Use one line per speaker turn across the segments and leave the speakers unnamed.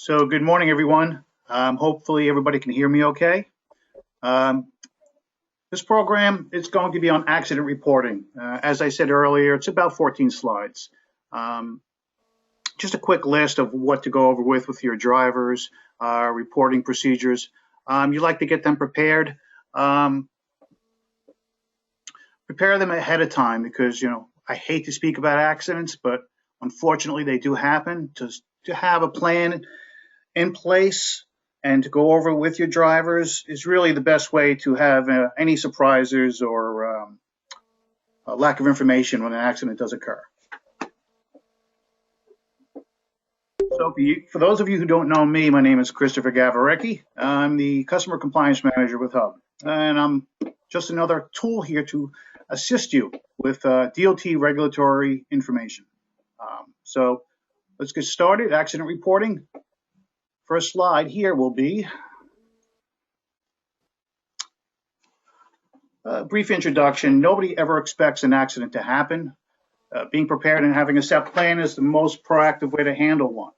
So good morning, everyone. Hopefully everybody can hear me okay. Um, this program is going to be on accident reporting. As I said earlier, it's about 14 slides. Um, just a quick list of what to go over with your drivers, reporting procedures. You like to get them prepared. Um, Prepare them ahead of time because, I hate to speak about accidents, but unfortunately they do happen. To have a plan in place and to go over with your drivers is really the best way to have any surprises or lack of information when an accident does occur. So for those of you who don't know me, my name is Christopher Gavarecki. I'm the Customer Compliance Manager with Hub, and I'm just another tool here to assist you with DOT regulatory information. So let's get started. Accident reporting. First slide here will be a brief introduction. Nobody ever expects an accident to happen. Being prepared and having a set plan is the most proactive way to handle one.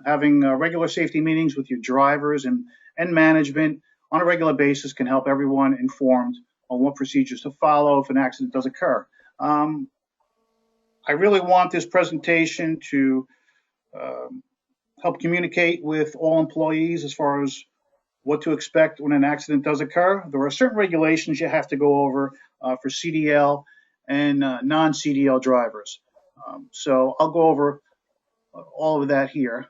Having regular safety meetings with your drivers and management on a regular basis can help everyone informed on what procedures to follow if an accident does occur. I really want this presentation to help communicate with all employees as far as what to expect when an accident does occur. There are certain regulations you have to go over for CDL and non-CDL drivers. So I'll go over all of that here.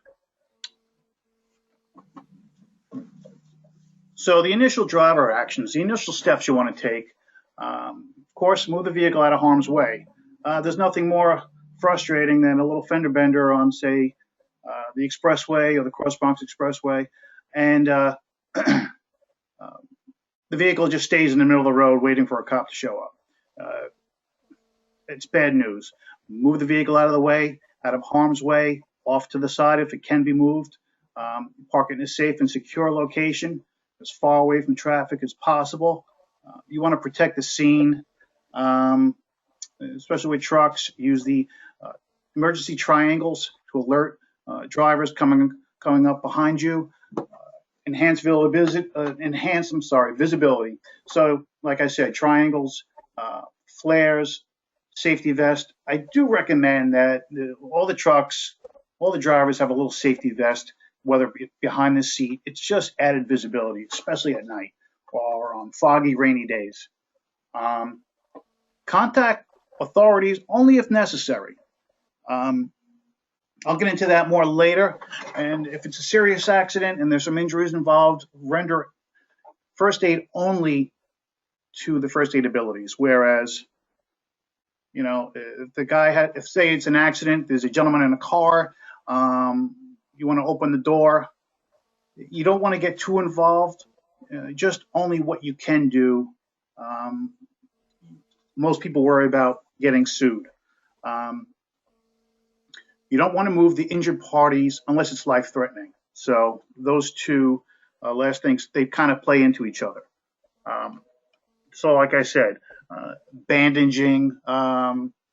So the initial driver actions, the initial steps you want to take, of course, move the vehicle out of harm's way. There's nothing more frustrating than a little fender bender on, say, the expressway or the Cross Bronx Expressway, and the vehicle just stays in the middle of the road waiting for a cop to show up. It's bad news. Move the vehicle out of the way, out of harm's way, off to the side if it can be moved. Park it in a safe and secure location, as far away from traffic as possible. You want to protect the scene, especially with trucks. Use the emergency triangles to alert drivers coming up behind you. Enhance visibility. So, like I said, triangles, flares, safety vest. I do recommend that all the trucks, all the drivers have a little safety vest, whether behind the seat. It's just added visibility, especially at night or on foggy, rainy days. Contact authorities only if necessary. I'll get into that more later. And if it's a serious accident and there's some injuries involved, render first aid only to the first aid abilities. Whereas, if the guy if say it's an accident, there's a gentleman in a car, you want to open the door. You don't want to get too involved. Just only what you can do. Most people worry about getting sued. You don't want to move the injured parties unless it's life-threatening. So those two last things, they kind of play into each other. So like I said, bandaging,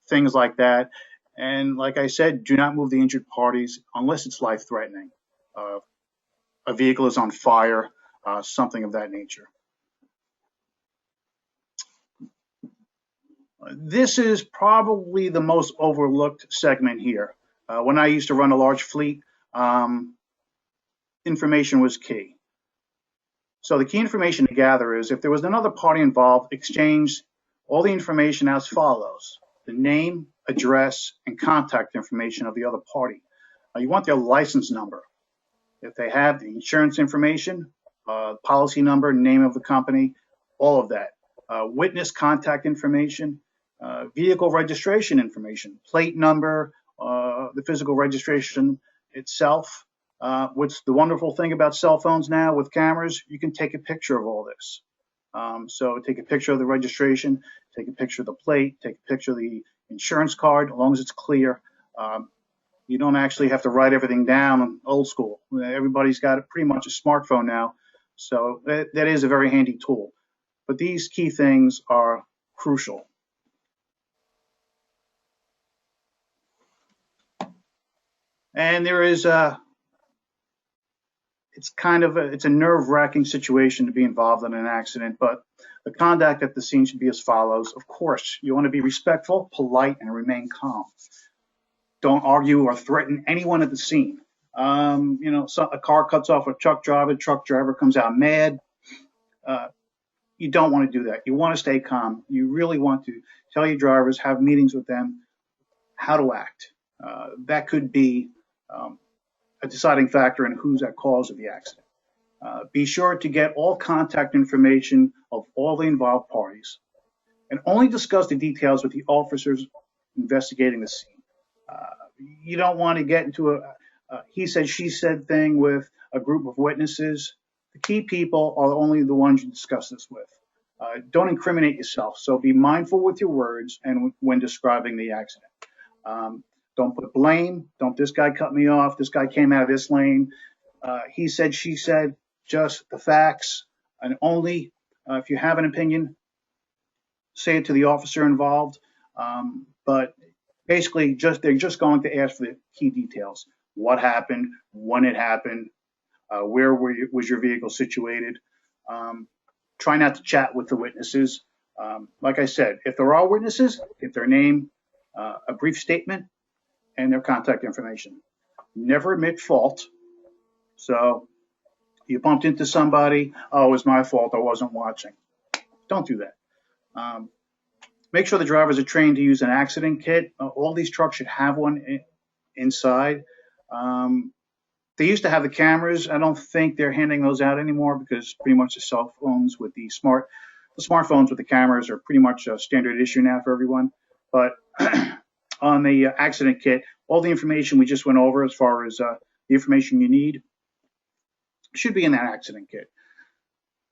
things like that. And like I said, do not move the injured parties unless it's life-threatening. A vehicle is on fire, something of that nature. This is probably the most overlooked segment here. When I used to run a large fleet, information was key. So the key information to gather is if there was another party involved, exchange all the information as follows: the name, address, and contact information of the other party. You want their license number. If they have the insurance information, policy number, name of the company, all of that. Witness contact information, vehicle registration information, plate number, the physical registration itself. What's the wonderful thing about cell phones now with cameras, you can take a picture of all this. So take a picture of the registration, take a picture of the plate, take a picture of the insurance card, as long as it's clear. You don't actually have to write everything down old school. Everybody's got pretty much a smartphone now, so that is a very handy tool. But these key things are crucial. And there is it's a nerve-wracking situation to be involved in an accident, but the conduct at the scene should be as follows. Of course, you want to be respectful, polite, and remain calm. Don't argue or threaten anyone at the scene. So a car cuts off a truck driver comes out mad. Uh, you don't want to do that. You want to stay calm. You really want to tell your drivers, have meetings with them, how to act. That could be a deciding factor in who's at cause of the accident. Be sure to get all contact information of all the involved parties and only discuss the details with the officers investigating the scene. Uh, you don't want to get into a he said, she said thing with a group of witnesses. The key people are only the ones you discuss this with. Don't incriminate yourself, so be mindful with your words and when describing the accident. Um, don't put blame. Don't, this guy cut me off. This guy came out of this lane. He said, she said, just the facts. And only if you have an opinion, say it to the officer involved. But basically, they're just going to ask for the key details. What happened, when it happened, where was your vehicle situated. Try not to chat with the witnesses. Like I said, if there are witnesses, get their name, a brief statement, and their contact information. Never admit fault. So you bumped into somebody, oh, it was my fault, I wasn't watching. Don't do that. Make sure the drivers are trained to use an accident kit. All these trucks should have one inside. They used to have the cameras. I don't think they're handing those out anymore because pretty much the cell phones with the smartphones with the cameras are pretty much a standard issue now for everyone. But on the accident kit, all the information we just went over as far as the information you need should be in that accident kit.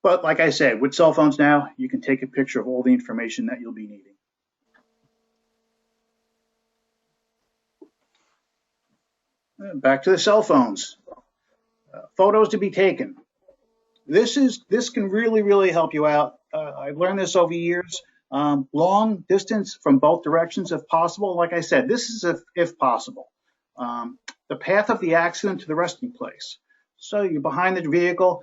But like I said, with cell phones now, you can take a picture of all the information that you'll be needing. Back to the cell phones. Photos to be taken. This can really help you out. I've learned this over years. Long distance from both directions if possible. Like I said, this is if possible. The path of the accident to the resting place. So you're behind the vehicle,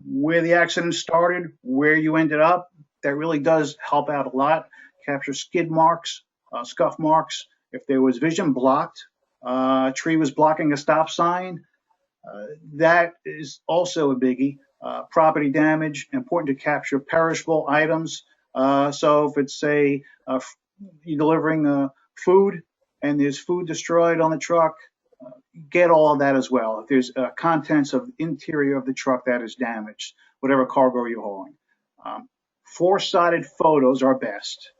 where the accident started, where you ended up. That really does help out a lot. Capture skid marks, scuff marks. If there was vision blocked, a tree was blocking a stop sign, that is also a biggie. Property damage, important to capture perishable items. So if it's, say, you're delivering food and there's food destroyed on the truck, get all of that as well. If there's contents of the interior of the truck that is damaged, whatever cargo you're hauling. Four-sided photos are best.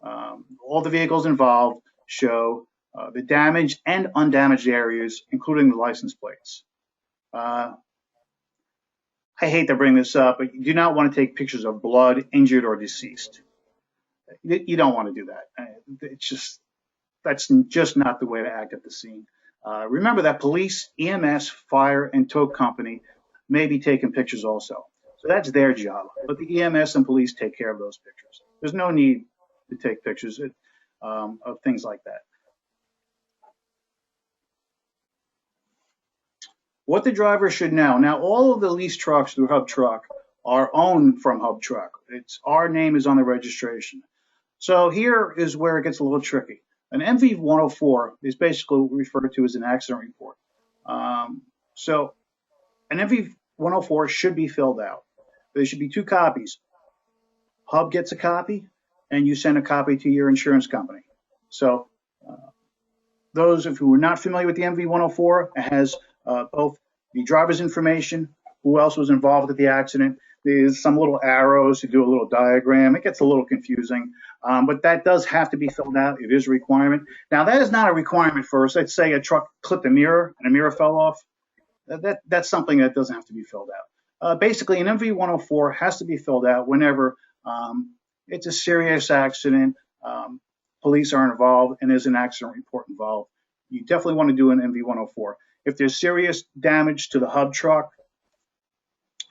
All the vehicles involved show the damaged and undamaged areas, including the license plates. I hate to bring this up, but you do not want to take pictures of blood, injured, or deceased. You don't want to do that. That's just not the way to act at the scene. Remember that police, EMS, fire, and tow company may be taking pictures also. So that's their job. But the EMS and police take care of those pictures. There's no need to take pictures of things like that. What the driver should know. Now, all of the leased trucks through Hub Truck are owned from Hub Truck. Our name is on the registration. So here is where it gets a little tricky. An MV 104 is basically referred to as an accident report. So an MV 104 should be filled out. There should be 2 copies. Hub gets a copy, and you send a copy to your insurance company. So those of you who are not familiar with the MV 104, it has both the driver's information, who else was involved with the accident. There's some little arrows to do a little diagram. It gets a little confusing, but that does have to be filled out. It is a requirement. Now, that is not a requirement for, let's say a truck clipped a mirror and a mirror fell off. That's something that doesn't have to be filled out. Basically, an MV 104 has to be filled out whenever it's a serious accident, police are involved, and there's an accident report involved. You definitely want to do an MV 104. If there's serious damage to the Hub truck,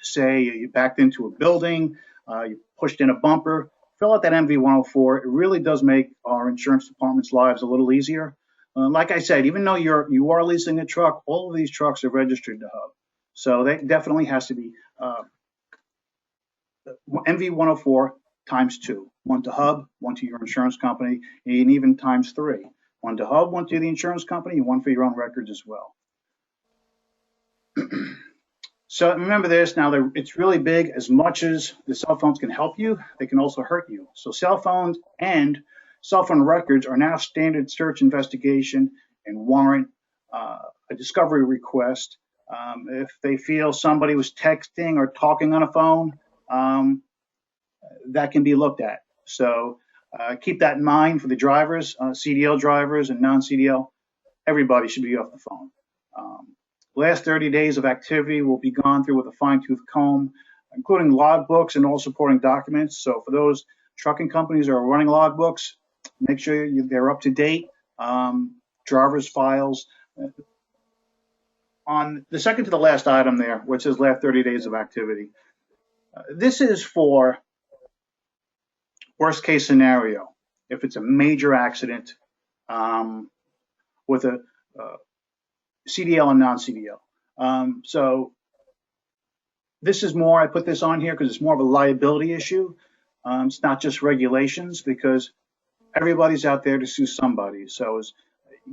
say you backed into a building, you pushed in a bumper, fill out that MV 104. It really does make our insurance department's lives a little easier. Like I said, even though you are leasing a truck, all of these trucks are registered to Hub. So that definitely has to be MV104 times 2. One to Hub, one to your insurance company, and even times 3. One to Hub, one to the insurance company, and one for your own records as well. So remember this, now it's really big. As much as the cell phones can help you, they can also hurt you. So cell phones and cell phone records are now standard search investigation and warrant a discovery request. If they feel somebody was texting or talking on a phone, that can be looked at. So keep that in mind for the drivers, CDL drivers and non-CDL. Everybody should be off the phone. Last 30 days of activity will be gone through with a fine-tooth comb, including logbooks and all supporting documents. So for those trucking companies that are running logbooks, make sure they're up to date. Driver's files. On the second to the last item there, which says last 30 days of activity, this is for worst case scenario. If it's a major accident with a CDL and non-CDL. So this is more, I put this on here because it's more of a liability issue. It's not just regulations, because everybody's out there to sue somebody. So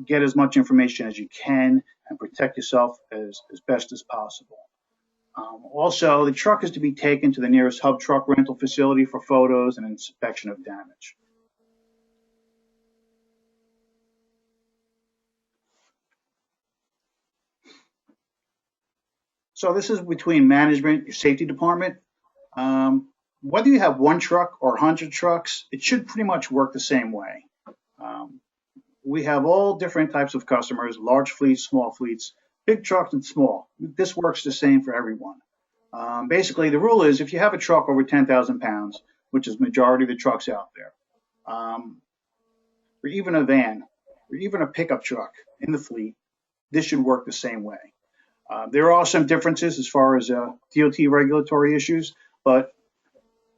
get as much information as you can and protect yourself as best as possible. Also, the truck is to be taken to the nearest Hub truck rental facility for photos and inspection of damage. So this is between management, your safety department. Whether you have one truck or 100 trucks, it should pretty much work the same way. We have all different types of customers, large fleets, small fleets, big trucks and small. This works the same for everyone. Basically, the rule is if you have a truck over 10,000 pounds, which is the majority of the trucks out there, or even a van, or even a pickup truck in the fleet, this should work the same way. There are some differences as far as DOT regulatory issues, but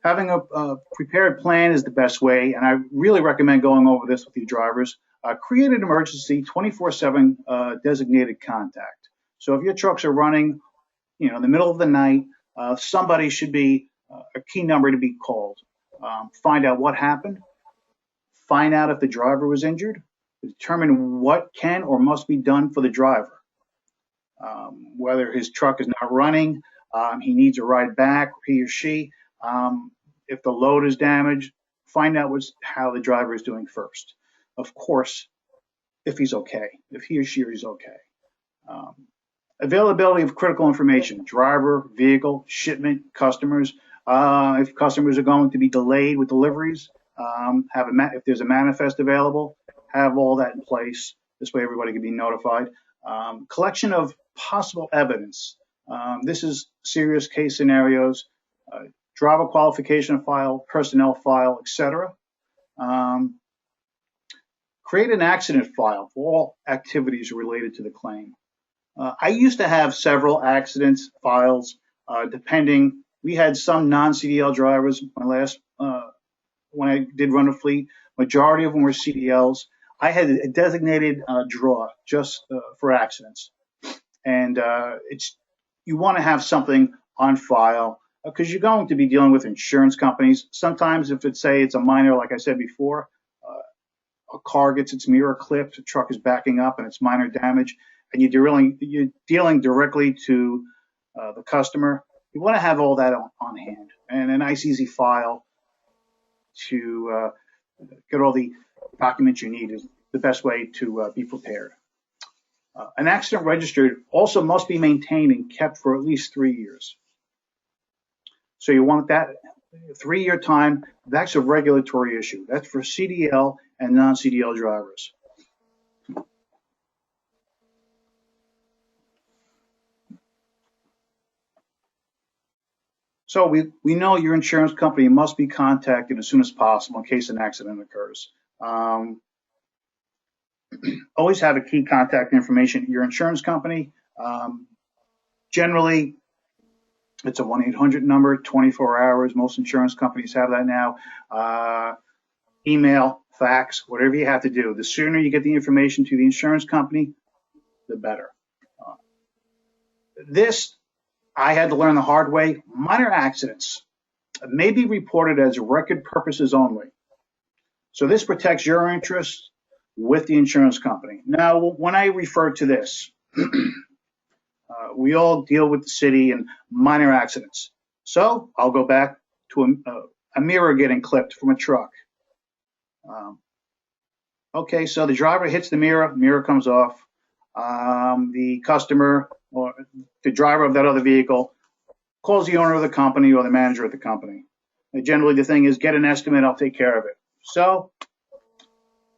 having a prepared plan is the best way, and I really recommend going over this with your drivers. Create an emergency 24/7 designated contact. So if your trucks are running, in the middle of the night, somebody should be a key number to be called. Find out what happened, find out if the driver was injured, determine what can or must be done for the driver. Whether his truck is not running, he needs a ride back, he or she. If the load is damaged, find out how the driver is doing first. Of course, if he's okay, if he or she is okay. Availability of critical information, driver, vehicle, shipment, customers. If customers are going to be delayed with deliveries, if there's a manifest available, have all that in place. This way everybody can be notified. Collection of possible evidence. This is serious case scenarios, driver qualification file, personnel file, etc. Create an accident file for all activities related to the claim. I used to have several accidents files, depending. We had some non-CDL drivers. When I did run a fleet, majority of them were CDLs. I had a designated drawer just for accidents, and you want to have something on file because you're going to be dealing with insurance companies. Sometimes, if it's a minor, like I said before, a car gets its mirror clipped, a truck is backing up, and it's minor damage, and you're dealing directly to the customer. You want to have all that on hand and a nice, easy file to get all the documents you need is the best way to be prepared. An accident register also must be maintained and kept for at least 3 years. So you want that 3-year time. That's a regulatory issue. That's for CDL and non-CDL drivers. So we know your insurance company must be contacted as soon as possible in case an accident occurs. Always have a key contact information at your insurance company. Generally, it's a 1-800 number, 24 hours. Most insurance companies have that now. Email, fax, whatever you have to do. The sooner you get the information to the insurance company, the better. This I had to learn the hard way, minor accidents may be reported as record purposes only. So this protects your interests with the insurance company. Now, when I refer to this, we all deal with the city and minor accidents. So I'll go back to a mirror getting clipped from a truck. Okay, so the driver hits the mirror comes off. The customer or the driver of that other vehicle calls the owner of the company or the manager of the company. And generally, the thing is, get an estimate, I'll take care of it. So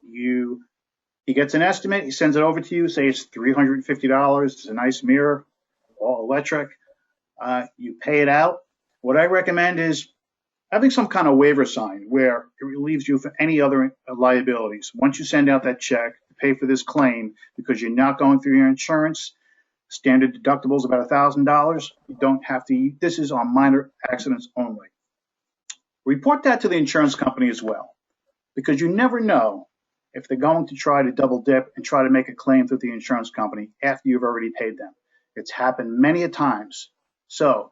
he gets an estimate, he sends it over to you, say it's $350, it's a nice mirror, all electric. You pay it out. What I recommend is having some kind of waiver sign where it relieves you from any other liabilities. Once you send out that check to pay for this claim, because you're not going through your insurance, standard deductible is about $1,000. You don't have to, this is on minor accidents only. Report that to the insurance company as well, because you never know if they're going to try to double dip and try to make a claim through the insurance company after you've already paid them. It's happened many a times. So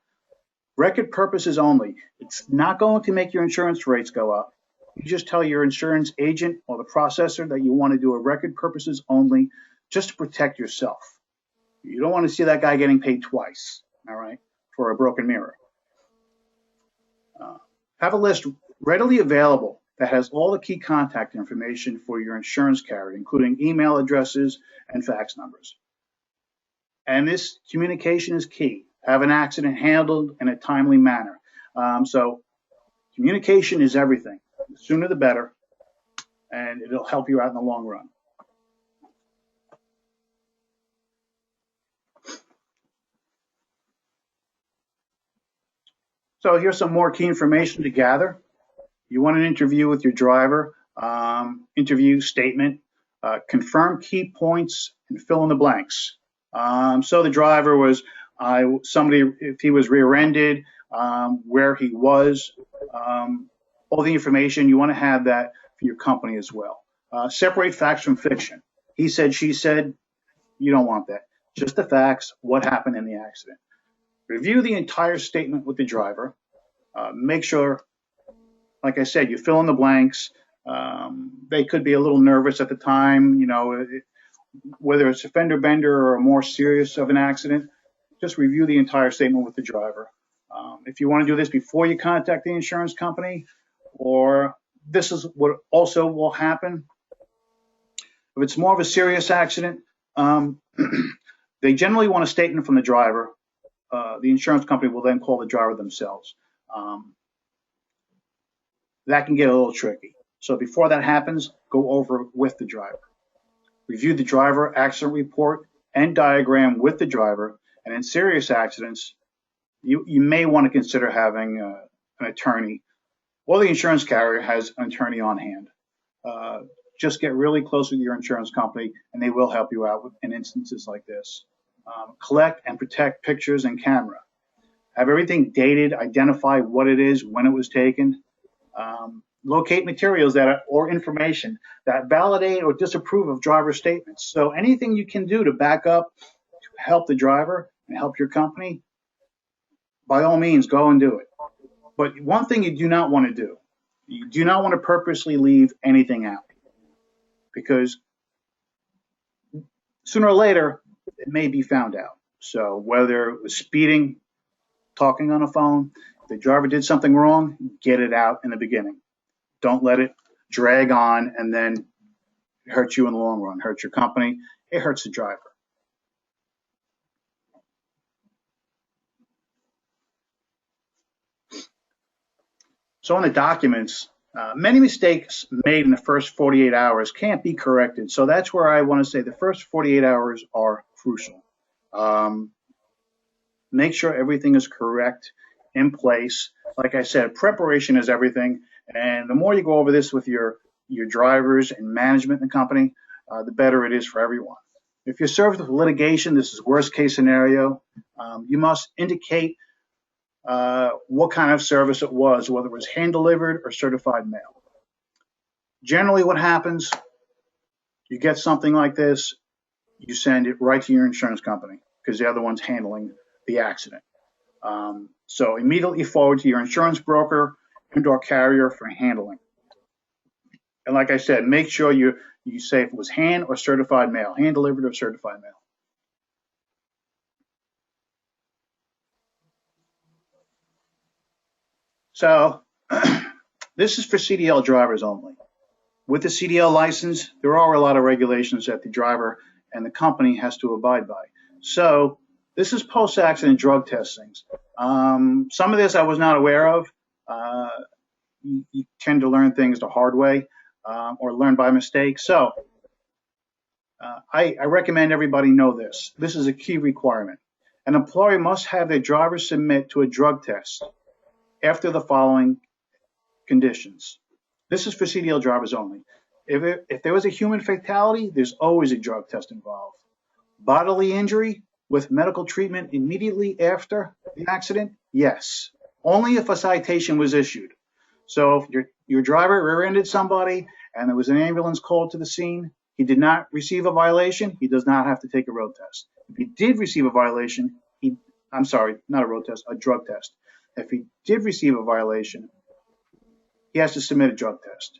record purposes only. It's not going to make your insurance rates go up. You just tell your insurance agent or the processor that you want to do a record purposes only just to protect yourself. You don't want to see that guy getting paid twice, all right, for a broken mirror. Have a list readily available that has all the key contact information for your insurance carrier, including email addresses and fax numbers. And this communication is key. Have an accident handled in a timely manner. So communication is everything. The sooner the better, and it'll help you out in the long run. So here's some more key information to gather. You want an interview with your driver, interview statement, confirm key points and fill in the blanks. So the driver was somebody, if he was rear-ended, where he was, all the information, you want to have that for your company as well. Separate facts from fiction. He said, she said, you don't want that. Just the facts, what happened in the accident. Review the entire statement with the driver. Make sure, like I said, you fill in the blanks. They could be a little nervous at the time, you know, whether it's a fender bender or a more serious of an accident, just review the entire statement with the driver. If you want to do this before you contact the insurance company, or this is what also will happen. If it's more of a serious accident, they generally want a statement from the driver. The insurance company will then call the driver themselves. That can get a little tricky. So before that happens, go over with the driver. Review the driver accident report and diagram with the driver. And in serious accidents, you may want to consider having an attorney, or the insurance carrier has an attorney on hand. Just get really close with your insurance company, and they will help you out in instances like this. Collect and protect pictures and camera. Have everything dated, identify what it is, when it was taken. Locate materials or information that validate or disapprove of driver statements. So anything you can do to back up, to help the driver and help your company, by all means, go and do it. But one thing you do not want to do, you do not want to purposely leave anything out, because sooner or later, it may be found out. So whether it was speeding, talking on a phone, if the driver did something wrong, get it out in the beginning. Don't let it drag on and then hurt you in the long run, hurt your company, it hurts the driver. So in the documents, many mistakes made in the first 48 hours can't be corrected. So that's where I want to say the first 48 hours are crucial. Make sure everything is correct, in place. Like I said, preparation is everything. And the more you go over this with your drivers and management in the company, the better it is for everyone. If you're served with litigation, this is worst case scenario. You must indicate what kind of service it was, whether it was hand delivered or certified mail. Generally what happens, you get something like this, you send it right to your insurance company because they're the ones handling the accident. So immediately forward to your insurance broker and/or carrier for handling. And like I said, make sure you say if it was hand or certified mail, hand delivered or certified mail. So this is for CDL drivers only. With the CDL license, there are a lot of regulations that the driver and the company has to abide by. So this is post-accident drug testings. Some of this I was not aware of. You tend to learn things the hard way or learn by mistake. So I recommend everybody know this. This is a key requirement. An employer must have their driver submit to a drug test after the following conditions. This is for CDL drivers only. If there was a human fatality, there's always a drug test involved. Bodily injury with medical treatment immediately after the accident, yes. Only if a citation was issued. So if your driver rear-ended somebody and there was an ambulance called to the scene, he did not receive a violation, he does not have to take a road test. If he did receive a violation, I'm sorry, not a road test, a drug test. If he did receive a violation, he has to submit a drug test.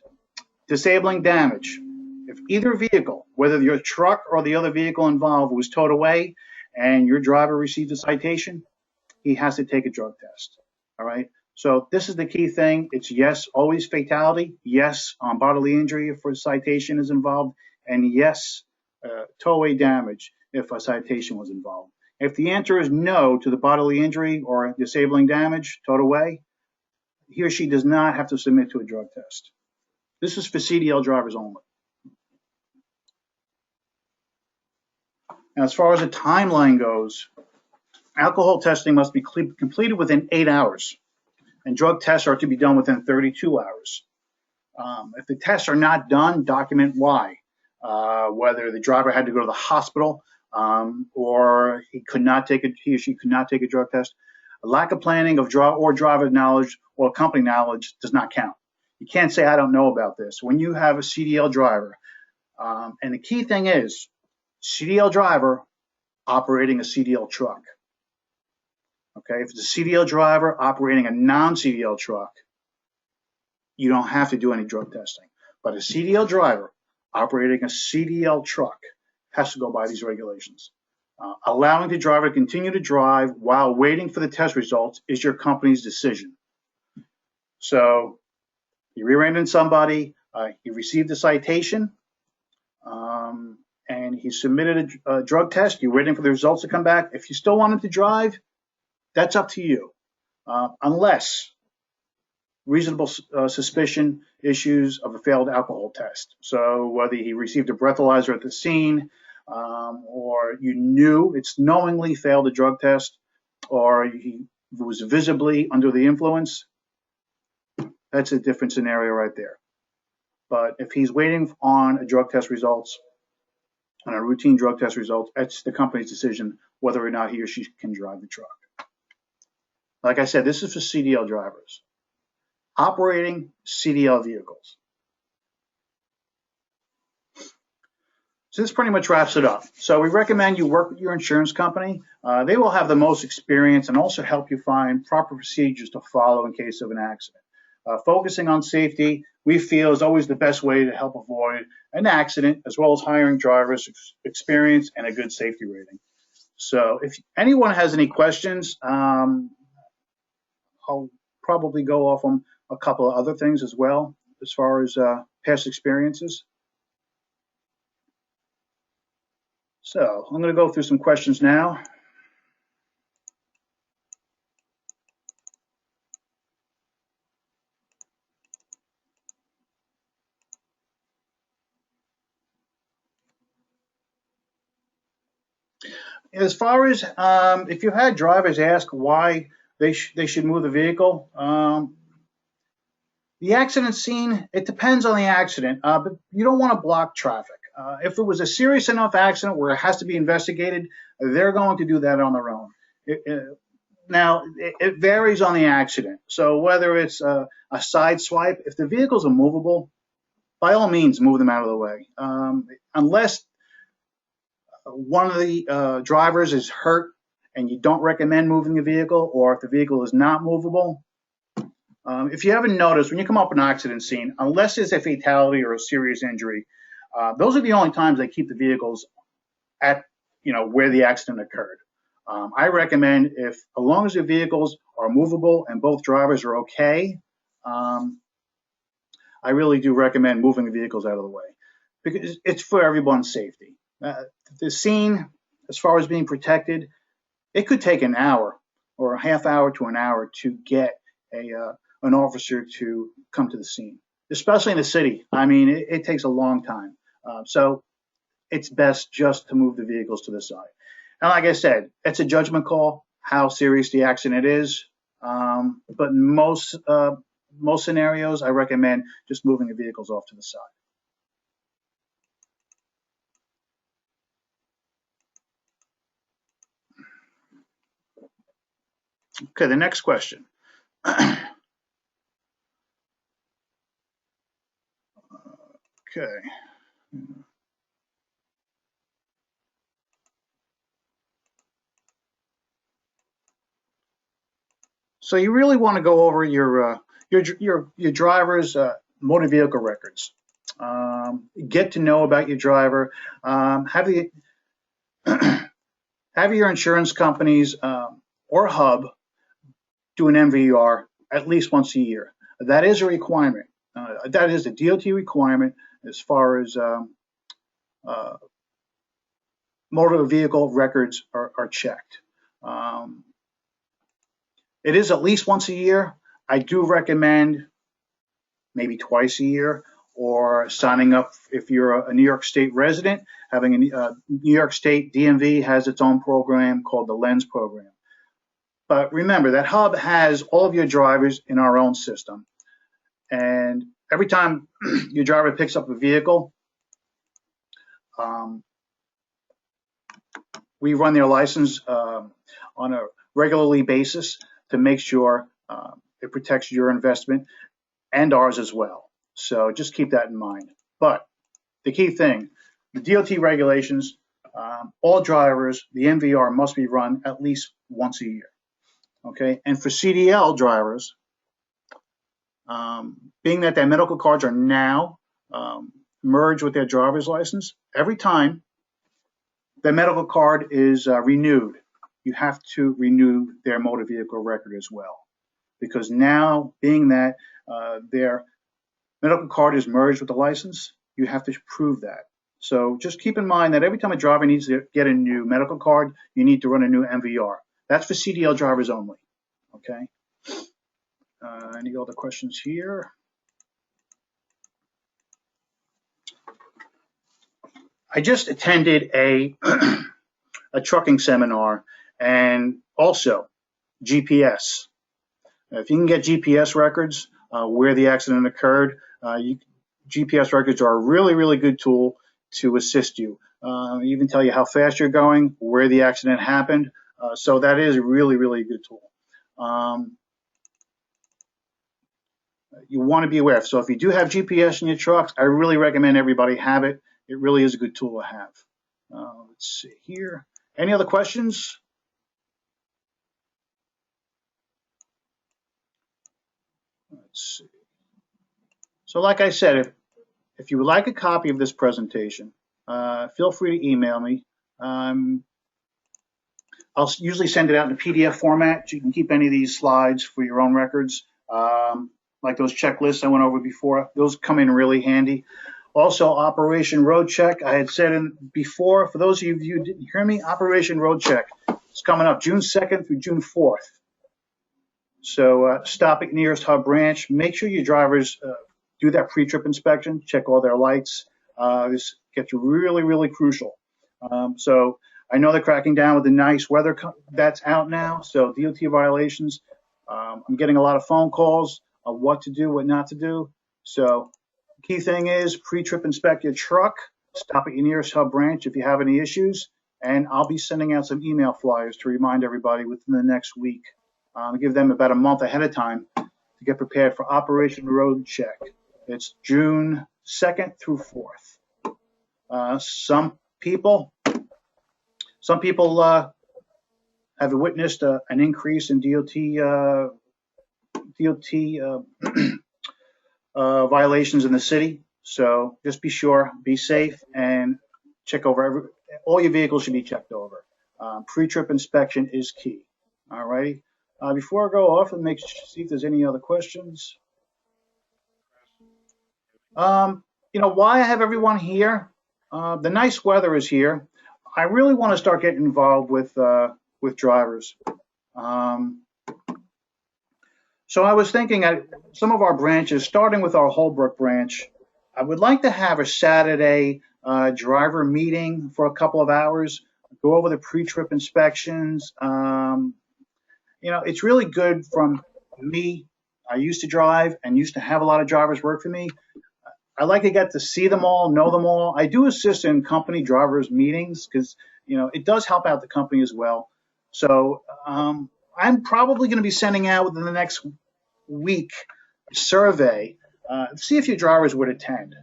Disabling damage. If either vehicle, whether your truck or the other vehicle involved, was towed away and your driver received a citation, he has to take a drug test. All right. So this is the key thing. It's yes, always fatality. Yes, on bodily injury if a citation is involved, and yes, towaway damage if a citation was involved. If the answer is no to the bodily injury or disabling damage, towed away, he or she does not have to submit to a drug test. This is for CDL drivers only. Now, as far as the timeline goes, alcohol testing must be completed within 8 hours, and drug tests are to be done within 32 hours. If the tests are not done, document why. Whether the driver had to go to the hospital or he or she could not take a drug test. A lack of planning of driver knowledge or company knowledge does not count. You can't say, I don't know about this. When you have a CDL driver, and the key thing is, CDL driver operating a CDL truck. Okay, if it's a CDL driver operating a non-CDL truck, you don't have to do any drug testing. But a CDL driver operating a CDL truck has to go by these regulations. Allowing the driver to continue to drive while waiting for the test results is your company's decision. So you rear-ended somebody, he received a citation, and he submitted a drug test. You're waiting for the results to come back. If you still want him to drive, that's up to you, unless reasonable suspicion issues of a failed alcohol test. So whether he received a breathalyzer at the scene, or you knew it's knowingly failed a drug test, or he was visibly under the influence, that's a different scenario right there. But if he's waiting on a drug test results, on a routine drug test results, it's the company's decision whether or not he or she can drive the truck. Like I said, this is for CDL drivers operating CDL vehicles. So this pretty much wraps it up. So we recommend you work with your insurance company. They will have the most experience and also help you find proper procedures to follow in case of an accident. Focusing on safety, we feel, is always the best way to help avoid an accident, as well as hiring drivers experience and a good safety rating. So if anyone has any questions, I'll probably go off on a couple of other things as well, as far as past experiences. So I'm going to go through some questions now. As far as if you had drivers ask why they should move the vehicle, the accident scene, it depends on the accident, but you don't want to block traffic. If it was a serious enough accident where it has to be investigated, they're going to do that on their own. Now, it varies on the accident. So whether it's a side swipe, if the vehicles are movable, by all means, move them out of the way. Unless one of the drivers is hurt and you don't recommend moving the vehicle, or if the vehicle is not movable, if you haven't noticed, when you come up an accident scene, unless it's a fatality or a serious injury, those are the only times they keep the vehicles at where the accident occurred. I recommend, if as long as the vehicles are movable and both drivers are okay, I really do recommend moving the vehicles out of the way because it's for everyone's safety. The scene, as far as being protected, it could take an hour or a half hour to an hour to get an officer to come to the scene, especially in the city. I mean, it takes a long time. So it's best just to move the vehicles to the side. And like I said, it's a judgment call how serious the accident is. But in most scenarios, I recommend just moving the vehicles off to the side. Okay, the next question. Okay. So you really want to go over your driver's motor vehicle records. Get to know about your driver. Have the have your insurance companies or hub do an MVR at least once a year. That is a requirement. That is a DOT requirement as far as motor vehicle records are checked. It is at least once a year. I do recommend maybe twice a year, or signing up if you're a New York State resident. Having a New York State DMV has its own program called the Lens program. But remember, that hub has all of your drivers in our own system. And every time your driver picks up a vehicle, we run their license on a regularly basis to make sure it protects your investment and ours as well. So just keep that in mind. But the key thing, the DOT regulations, all drivers, the MVR must be run at least once a year. Okay, and for CDL drivers, being that their medical cards are now merged with their driver's license, every time their medical card is renewed, you have to renew their motor vehicle record as well. Because now, being that their medical card is merged with the license, you have to prove that. So just keep in mind that every time a driver needs to get a new medical card, you need to run a new MVR. That's for CDL drivers only. Okay. Any other questions here? I just attended a trucking seminar, and also GPS. If you can get GPS records where the accident occurred, GPS records are a really, really good tool to assist you. Even tell you how fast you're going, where the accident happened. So that is a really, really good tool. You want to be aware. So if you do have GPS in your trucks, I really recommend everybody have it. It really is a good tool to have. Let's see here. Any other questions? Let's see. So like I said, if you would like a copy of this presentation, feel free to email me. I'll usually send it out in a PDF format. So you can keep any of these slides for your own records. Like those checklists I went over before, those come in really handy. Also, Operation Road Check. I had said before, for those of you who didn't hear me, Operation Road Check is coming up June 2nd through June 4th. So stop at nearest hub branch. Make sure your drivers do that pre-trip inspection, check all their lights. This gets really, really crucial. So I know they're cracking down with the nice weather that's out now, so DOT violations. I'm getting a lot of phone calls of what to do, what not to do. So the key thing is pre-trip inspect your truck, stop at your nearest hub branch if you have any issues, and I'll be sending out some email flyers to remind everybody within the next week. Give them about a month ahead of time to get prepared for Operation Road Check. It's June 2nd through 4th. Some people have witnessed an increase in DOT violations in the city. So just be sure, be safe, and check over all your vehicles should be checked over. Pre-trip inspection is key. All righty. Before I go off, let me see if there's any other questions. Why I have everyone here? The nice weather is here. I really want to start getting involved with drivers. So I was thinking at some of our branches, starting with our Holbrook branch, I would like to have a Saturday driver meeting for a couple of hours, go over the pre-trip inspections. It's really good from me. I used to drive and used to have a lot of drivers work for me. I like to get to see them all, know them all. I do assist in company drivers meetings because, it does help out the company as well. So I'm probably going to be sending out within the next week a survey, see if your drivers would attend.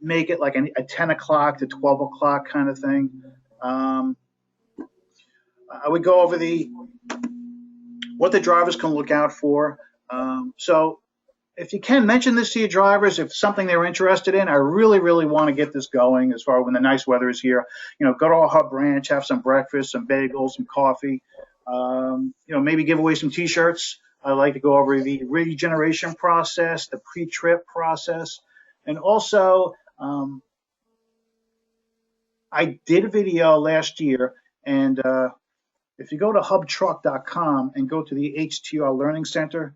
Make it like a 10 o'clock to 12 o'clock kind of thing. I would go over what the drivers can look out for. So if you can, mention this to your drivers if something they're interested in. I really, really want to get this going as far as when the nice weather is here. Go to our hub branch, have some breakfast, some bagels, some coffee. Maybe give away some T-shirts. I like to go over the regeneration process, the pre-trip process, and also I did a video last year, and if you go to hubtruck.com and go to the HTR Learning Center,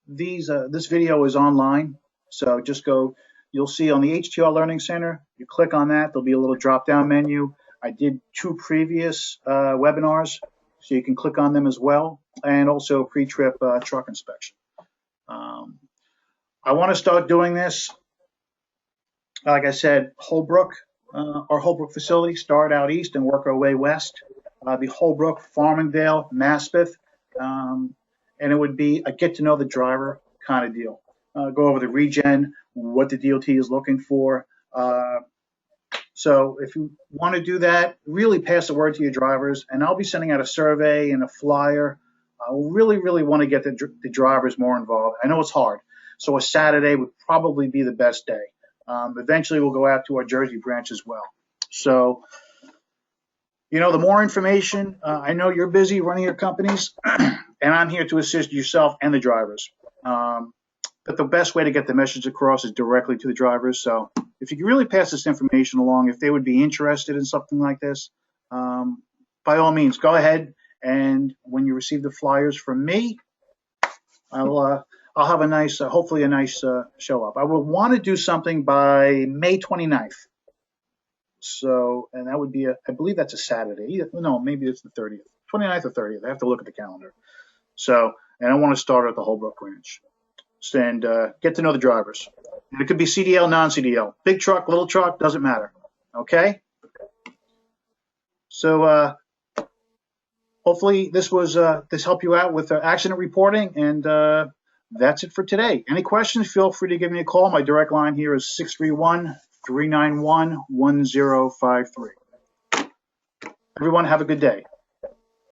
this video is online. So just go, you'll see on the HTR Learning Center, you click on that, there'll be a little drop-down menu. I did 2 previous webinars, so you can click on them as well, and also pre-trip truck inspection. I want to start doing this. Like I said, Holbrook, our Holbrook facility, start out east and work our way west. The Holbrook, Farmingdale, Maspeth, and it would be a get to know the driver kind of deal. Go over the regen, what the DOT is looking for. So if you want to do that, really pass the word to your drivers, and I'll be sending out a survey and a flyer. I really, really want to get the drivers more involved. I know it's hard, so a Saturday would probably be the best day. Eventually, we'll go out to our Jersey branch as well. So, the more information, I know you're busy running your companies, and I'm here to assist yourself and the drivers. But the best way to get the message across is directly to the drivers. So if you can really pass this information along, if they would be interested in something like this, by all means, go ahead. And when you receive the flyers from me, I'll have a nice, hopefully a nice show up. I will want to do something by May 29th. So, and that would be I believe that's a Saturday. No, maybe it's the 30th, 29th or 30th. I have to look at the calendar. So, and I want to start at the Holbrook Ranch and get to know the drivers. And it could be CDL, non-CDL, big truck, little truck, doesn't matter. Okay. So, hopefully this helped you out with accident reporting, and that's it for today. Any questions, feel free to give me a call. My direct line here is 631-391-1053. Everyone have a good day.